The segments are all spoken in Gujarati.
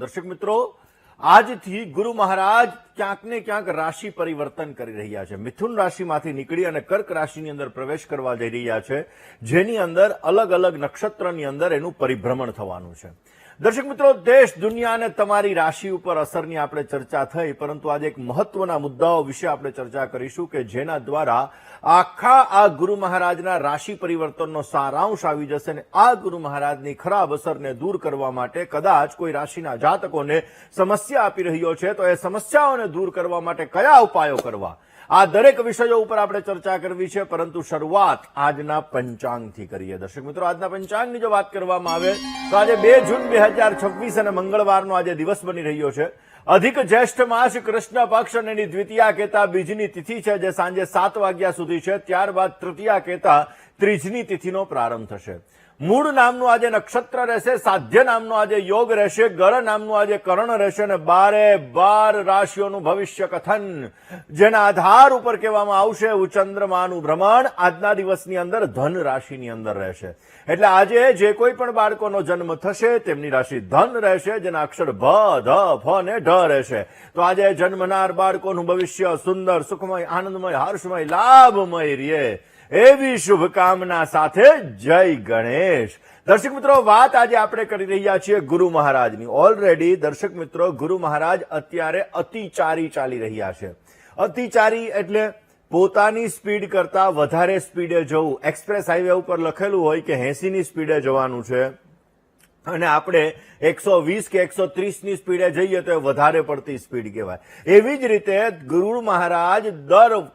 દર્શક મિત્રો, આજથી ગુરુ મહારાજ ક્યાંક ને ક્યાંક રાશિ પરિવર્તન કરી રહ્યા છે. મિથુન રાશિમાંથી નીકળી અને કર્ક રાશિની અંદર પ્રવેશ કરવા જઈ રહ્યા છે, જેની અંદર અલગ અલગ નક્ષત્રની અંદર એનું પરિભ્રમણ થવાનું છે. દર્શક મિત્રો, દેશ દુનિયા અને તમારી રાશિ ઉપર અસરની આપણે ચર્ચા થઈ, પરંતુ આજે એક મહત્વના મુદ્દાઓ વિશે આપણે ચર્ચા કરીશું કે જેના દ્વારા આખા આ ગુરુ મહારાજના રાશિ પરિવર્તનનો સારાંશ આવી જશે અને આ ગુરુ મહારાજની ખરાબ અસરને દૂર કરવા માટે કદાચ કોઈ રાશિના જાતકોને સમસ્યા આપી રહ્યો છે, તો એ સમસ્યાઓને દૂર કરવા માટે કયા ઉપાયો કરવા, આ દરેક વિષયો ઉપર આપણે ચર્ચા કરવી છે. પરંતુ શરૂઆત આજના પંચાંગથી કરીએ. દર્શક મિત્રો, આજના પંચાંગની જો વાત કરવામાં આવે તો આજે 2 જૂન 2026 અને મંગળવારનો આજે દિવસ બની રહ્યો છે. અધિક જ્યેષ્ઠ માસ કૃષ્ણ પક્ષ અને એની દ્વિતીયા કેતા બીજની તિથિ છે, જે સાંજે 7 વાગ્યા સુધી છે. ત્યારબાદ તૃતીયા કેતા ત્રીજની તિથિનો પ્રારંભ થશે. મૂળ નામનું આજે નક્ષત્ર રહેશે, સાધ્ય નામનો આજે યોગ રહેશે, ગળ નામનું આજે કરણ રહેશે અને 12 રાશિઓનું ભવિષ્ય કથન જેના આધાર ઉપર કહેવામાં આવશે ચંદ્રમાનું ભ્રમણ આજના દિવસની અંદર ધન રાશિની અંદર રહેશે. એટલે આજે જે કોઈ પણ બાળકોનો જન્મ થશે તેમની રાશિ ધન રહેશે, જેના અક્ષર ભ, ધ, ફ અને ઢ રહેશે. તો આજે જન્મનાર બાળકોનું ભવિષ્ય સુંદર, સુખમય, આનંદમય, હર્ષમય, લાભમય રહે એવી શુભકામના સાથે જય ગણેશ. દર્શક મિત્રો, વાત આજે આપણે કરી રહ્યા છીએ ગુરુ મહારાજની. ઓલરેડી દર્શક મિત્રો, ગુરુ મહારાજ અત્યારે અતિચારી ચાલી રહ્યા છે. અતિચારી એટલે પોતાની સ્પીડ કરતા વધારે સ્પીડે જવું. એક્સપ્રેસ હાઈવે ઉપર લખેલું હોય કે 80ની સ્પીડે જવાનું છે અને આપણે 120 કે 130ની સ્પીડે જઈએ તો એ વધારે પડતી સ્પીડ કહેવાય. એવી જ રીતે ગુરુ મહારાજ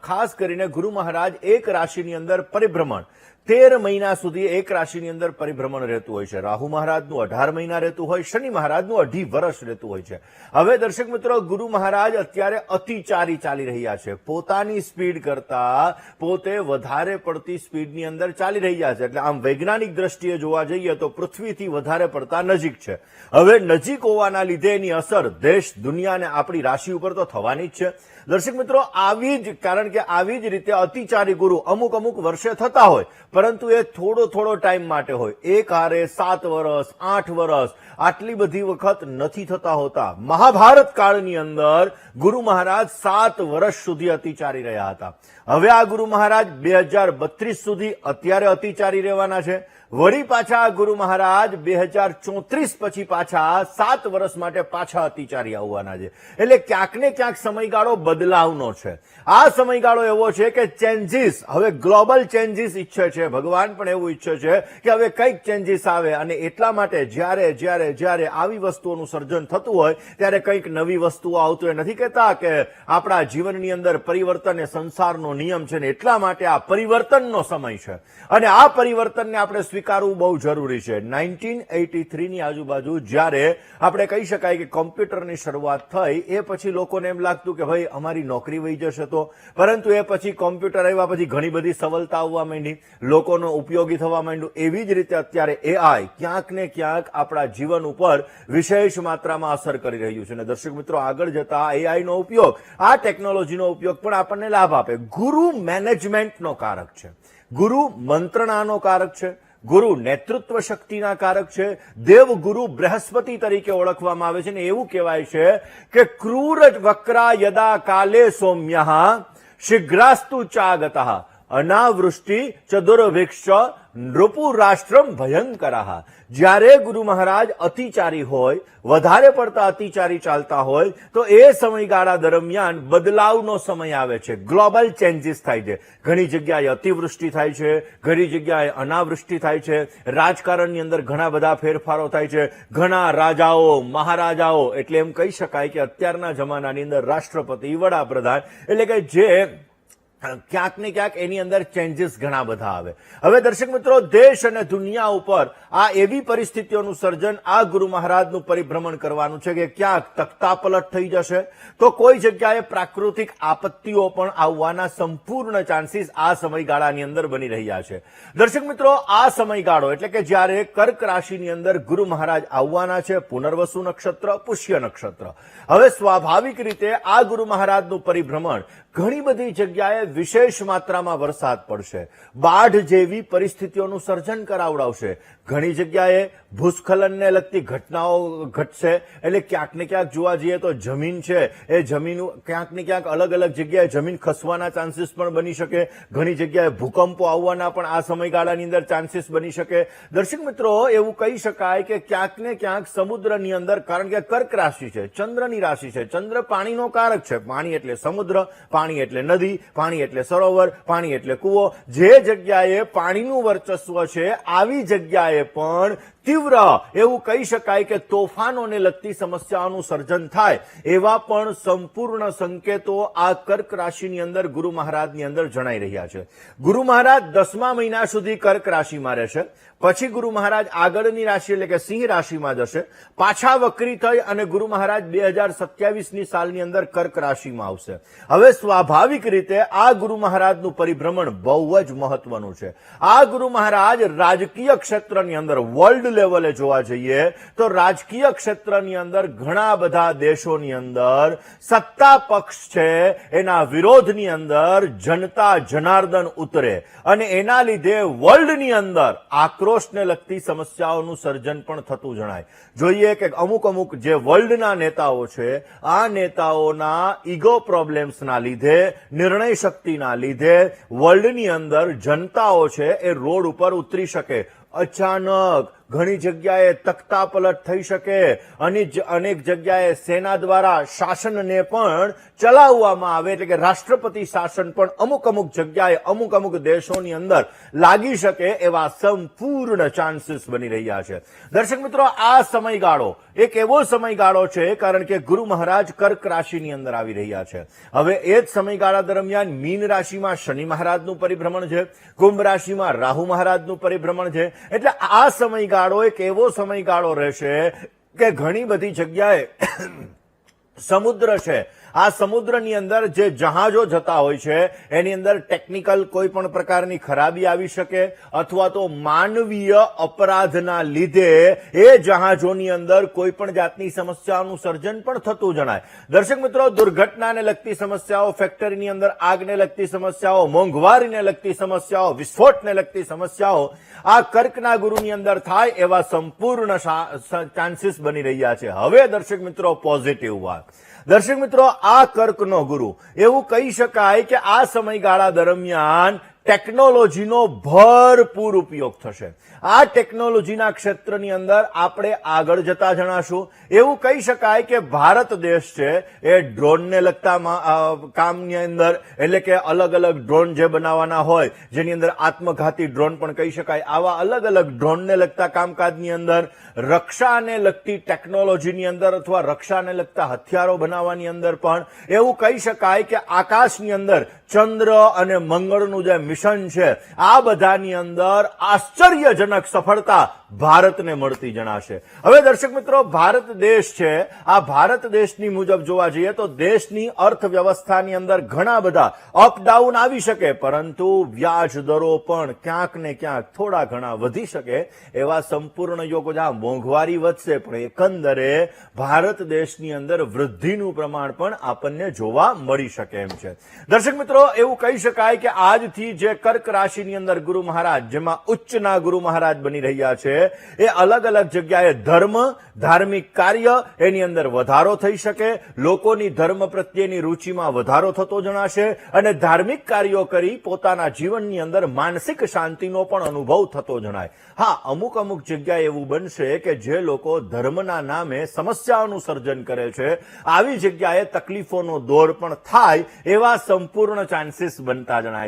ખાસ કરીને ગુરુ મહારાજ એક રાશિની અંદર પરિભ્રમણ 13 મહિના સુધી એક રાશિની અંદર પરિભ્રમણ રહેતું હોય છે. રાહુ મહારાજનું 18 મહિના રહેતું હોય, શનિ મહારાજનું 2.5 વર્ષ રહેતું હોય છે. હવે દર્શક મિત્રો, ગુરુ મહારાજ અત્યારે અતિચારી ચાલી રહ્યા છે. પોતાની સ્પીડ કરતા પોતે વધારે પડતી સ્પીડની અંદર ચાલી રહ્યા છે. એટલે આમ વૈજ્ઞાનિક દ્રષ્ટિએ જોવા જઈએ તો પૃથ્વીથી વધારે પડતા નજીક છે. હવે નજીક હોવાના લીધે એની અસર દેશ, દુનિયા અને આપણી રાશિ ઉપર તો થવાની જ છે. દર્શક મિત્રો, કારણ કે આવી જ રીતે અતિચારી ગુરુ અમુક વર્ષે થતા હોય, પરંતુ એ થોડો ટાઈમ માટે હોય. એક હારે 7 વર્ષ, 8 વર્ષ આટલી બધી વખત નથી થતા હોતા. મહાભારત કાળની અંદર ગુરુ મહારાજ 7 વર્ષ સુધી અતિચારી રહ્યા હતા. હવે આ ગુરુ મહારાજ 2032 સુધી અત્યારે અતિચારી રહેવાના છે. વળી પાછા ગુરુ મહારાજ 2034 પછી પાછા 7 વર્ષ માટે પાછા અતિચારી આવવાના છે. એટલે ક્યાંક ને ક્યાંક સમયગાળો બદલાવનો છે. આ સમયગાળો એવો છે કે ચેન્જીસ, હવે ગ્લોબલ ચેન્જીસ ઈચ્છે છે. ભગવાન પણ એવું ઈચ્છે છે કે હવે કંઈક ચેન્જીસ આવે અને એટલા માટે જ્યારે આવી વસ્તુઓનું સર્જન થતું હોય ત્યારે કંઈક નવી વસ્તુઓ આવતું હોય. નથી કહેતા કે આપણા જીવનની અંદર પરિવર્તન એ સંસારનો નિયમ છે ને એટલા માટે આ પરિવર્તનનો સમય છે અને આ પરિવર્તનને આપણે સ્વીકારવું બહુ જરૂરી છે. 1983ની આજુબાજુ જ્યારે આપણે કહી શકાય કે કોમ્પ્યુટરની શરૂઆત થઈ એ પછી લોકોને એમ લાગતું કે ભાઈ અમારી નોકરી વહી જશે, તો પરંતુ એ પછી કોમ્પ્યુટર આવ્યા પછી ઘણી બધી સવલતા આવવા માંડી, લોકોનો ઉપયોગી થવા માંડ્યું. એવી જ રીતે અત્યારે એઆઈ ક્યાંક ને ક્યાંક આપણા જીવન ઉપર વિશેષ માત્રામાં અસર કરી રહ્યું છે. અને દર્શક મિત્રો, આગળ જતા એઆઈનો ઉપયોગ, આ ટેકનોલોજીનો ઉપયોગ પણ આપણને લાભ આપે. ગુરુ મેનેજમેન્ટનો કારક છે, ગુરુ મંત્રણાનો કારક છે, ગુરુ નેતૃત્વ શક્તિના કારક છે. દેવગુરુ બૃહસ્પતિ તરીકે ઓળખવામાં આવે છે ને એવું કહેવાય છે કે ક્રૂર વક્રા યદા કાલે સૌમ્યઃ શીઘ્રાસ્તુ ચાગતઃ અનાવૃષ્ટિ ચદુર્ભિક્ષ નૃપુ રાષ્ટ્રમ ભયંકરઃ. જ્યારે ગુરુ મહારાજ અતિચારી હોય, વધારે પડતા અતિચારી ચાલતા હોય તો એ સમયગાળા દરમિયાન બદલાવનો સમય આવે છે. ગ્લોબલ ચેન્જીસ થાય છે. ઘણી જગ્યાએ અતિવૃષ્ટિ થાય છે, ઘણી જગ્યાએ અનાવૃષ્ટિ થાય છે. રાજકારણની અંદર ઘણા બધા ફેરફારો થાય છે. ઘણા રાજાઓ, મહારાજાઓ, એટલે એમ કહી શકાય કે અત્યારના જમાનાની અંદર રાષ્ટ્રપતિ, વડાપ્રધાન, એટલે કે જે ક્યાંક ને ક્યાંક એની અંદર ચેન્જીસ ઘણા બધા આવે. હવે દર્શક મિત્રો, દેશ અને દુનિયા ઉપર આ એવી પરિસ્થિતિઓનું સર્જન આ ગુરુ મહારાજનું પરિભ્રમણ કરવાનું છે કે ક્યાંક તખ્તાપલટ થઈ જશે તો કોઈ જગ્યાએ પ્રાકૃતિક આપત્તિઓ પણ આવવાના સંપૂર્ણ ચાન્સીસ આ સમયગાળાની અંદર બની રહ્યા છે. દર્શક મિત્રો, આ સમયગાળો એટલે કે જ્યારે કર્ક રાશિની અંદર ગુરુ મહારાજ આવવાના છે, પુનર્વસુ નક્ષત્ર, પુષ્ય નક્ષત્ર. હવે સ્વાભાવિક રીતે આ ગુરુ મહારાજનું પરિભ્રમણ ઘણી બધી જગ્યાએ વિશેષ માત્રામાં વરસાદ પડશે, બાઢ જેવી પરિસ્થિતિઓનું સર્જન કરાવડાવશે. ઘણી જગ્યાએ ભૂસ્ખલનને લગતી ઘટનાઓ ઘટશે. એટલે ક્યાંક ને ક્યાંક જોવા જઈએ તો જમીન છે એ જમીન ક્યાંક ને ક્યાંક અલગ અલગ જગ્યાએ જમીન ખસવાના ચાન્સીસ પણ બની શકે. ઘણી જગ્યાએ ભૂકંપો આવવાના પણ આ સમયગાળાની અંદર ચાન્સીસ બની શકે. દર્શક મિત્રો, એવું કહી શકાય કે ક્યાંક ને ક્યાંક સમુદ્રની અંદર, કારણ કે કર્ક રાશિ છે, ચંદ્રની રાશિ છે, ચંદ્ર પાણીનો કારક છે. પાણી એટલે સમુદ્ર, પાણી એટલે નદી, પાણી એટલે સરોવર, પાણી એટલે કૂવો. જે જગ્યાએ પાણીનું વર્ચસ્વ છે આવી જગ્યાએ પણ તીવ્ર એવું કહી શકાય કે તોફાનોને લગતી સમસ્યાઓનું સર્જન થાય એવા પણ સંપૂર્ણ સંકેતો આ કર્ક રાશિની અંદર ગુરુ મહારાજની અંદર જણાઈ રહ્યા છે. ગુરુ મહારાજ 10મા મહિના સુધી કર્ક રાશિમાં રહેશે. પછી ગુરુ મહારાજ આગળની રાશિ એટલે કે સિંહ રાશિમાં જશે. પાછા વક્રી થઈ અને ગુરુ મહારાજ 2027ની સાલની અંદર કર્ક રાશિમાં આવશે. હવે સ્વાભાવિક રીતે આ ગુરુ મહારાજનું પરિભ્રમણ બહુ જ મહત્વનું છે. આ ગુરુ મહારાજ રાજકીય ક્ષેત્રની અંદર વર્લ્ડ લેવલે જોવા જઈએ તો રાજકીય ક્ષેત્રની અંદર ઘણા બધા દેશોની અંદર સત્તા પક્ષ છે એના વિરોધની અંદર જનતા જનાર્દન ઉતરે અને એના લીધે વર્લ્ડની અંદર આક્રોશને લગતી સમસ્યાઓનું સર્જન પણ થતું જણાય. જોઈએ કે અમુક જે વર્લ્ડના નેતાઓ છે આ નેતાઓના ઈગો પ્રોબ્લેમ્સના લીધે, નિર્ણય શક્તિના લીધે વર્લ્ડની અંદર જનતાઓ છે એ રોડ ઉપર ઉતરી શકે. અચાનક ઘણી જગ્યાએ તખ્તા પલટ થઈ શકે. અનેક જગ્યાએ સેના દ્વારા શાસનને પણ ચલાવવામાં આવે, એટલે કે રાષ્ટ્રપતિ શાસન પણ અમુક જગ્યાએ અમુક દેશોની અંદર લાગી શકે એવા સંપૂર્ણ ચાન્સીસ બની રહ્યા છે. દર્શક મિત્રો, આ સમયગાળો એક એવો સમયગાળો છે કારણ કે ગુરુ મહારાજ કર્ક રાશિની અંદર આવી રહ્યા છે. હવે એ જ સમયગાળા દરમિયાન મીન રાશિમાં શનિ મહારાજનું પરિભ્રમણ છે, કુંભ રાશિમાં રાહુ મહારાજનું પરિભ્રમણ છે. એટલે આ સમયગાળો એક એવો સમયગાળો રહેશે કે ઘણી બધી જગ્યાએ સમુદ્ર છે આ સમુદ્રની અંદર જે જહાજો જતા હોય છે એની અંદર ટેકનિકલ કોઈ પણ પ્રકારની ખરાબી આવી શકે અથવા તો માનવીય અપરાધના લીધે એ જહાજોની અંદર કોઈ પણ જાતની સમસ્યાઓનું સર્જન પણ થતું જણાય. દર્શક મિત્રો, દુર્ઘટનાને લગતી સમસ્યાઓ, ફેક્ટરીની અંદર આગને લગતી સમસ્યાઓ, મોંઘવારીને લગતી સમસ્યાઓ, વિસ્ફોટને લગતી સમસ્યાઓ આ કર્કના ગુરુની અંદર થાય એવા સંપૂર્ણ ચાન્સીસ બની રહ્યા છે. હવે દર્શક મિત્રો, પોઝિટિવ વાત. દર્શક મિત્રો, આ કર્કનો ગુરુ એવું કહી શકાય કે આ સમયગાળા દરમિયાન ટેકનોલોજીનો ભરપૂર ઉપયોગ થશે. આ ટેકનોલોજીના ક્ષેત્રની અંદર આપણે આગળ જતા જણાશું. એવું કહી શકાય કે ભારત દેશ છે એ ડ્રોનને લગતા કામની અંદર, એટલે કે અલગ ડ્રોન જે બનાવવાના હોય જેની અંદર આત્મઘાતી ડ્રોન પણ કહી શકાય, આવા અલગ ડ્રોનને લગતા કામકાજની અંદર, રક્ષાને લગતી ટેકનોલોજીની અંદર અથવા રક્ષાને લગતા હથિયારો બનાવવાની અંદર પણ એવું કહી શકાય કે આકાશની અંદર ચંદ્ર અને મંગળનું જે મિશન છે આ બધાની અંદર આશ્ચર્યજનક સફળતા ભારતને મળતી જણાશે. હવે દર્શક મિત્રો, ભારત દેશ છે આ ભારત દેશની મુજબ જોવા જઈએ તો દેશની અર્થવ્યવસ્થાની અંદર ઘણા બધા અપડાઉન આવી શકે, પરંતુ વ્યાજ દરો પણ ક્યાંક ને ક્યાંક થોડા ઘણા વધી શકે એવા સંપૂર્ણ યોગો. જ્યાં મોંઘવારી વધશે પણ એકંદરે ભારત દેશની અંદર વૃદ્ધિનું પ્રમાણ પણ આપણને જોવા મળી શકે એમ છે. દર્શક મિત્રો, એવું કહી શકાય કે આજથી જે કર્ક રાશિની અંદર ગુરુ મહારાજ, જેમાં ઉચ્ચના ગુરુ મહારાજ બની રહ્યા છે, એ અલગ જગ્યાએ ધર્મ, ધાર્મિક કાર્ય એની અંદર વધારો થઈ શકે. લોકોની ધર્મ પ્રત્યેની રુચિમાં વધારો થતો જણાશે અને ધાર્મિક કાર્યો કરી પોતાના જીવનની અંદર માનસિક શાંતિનો પણ અનુભવ થતો જણાય. હા, અમુક જગ્યાએ એવું બનશે કે જે લોકો ધર્મના નામે સમસ્યાઓનું સર્જન કરે છે આવી જગ્યાએ તકલીફોનો દોર પણ થાય એવા સંપૂર્ણ ચાન્સીસ બનતા જણાય.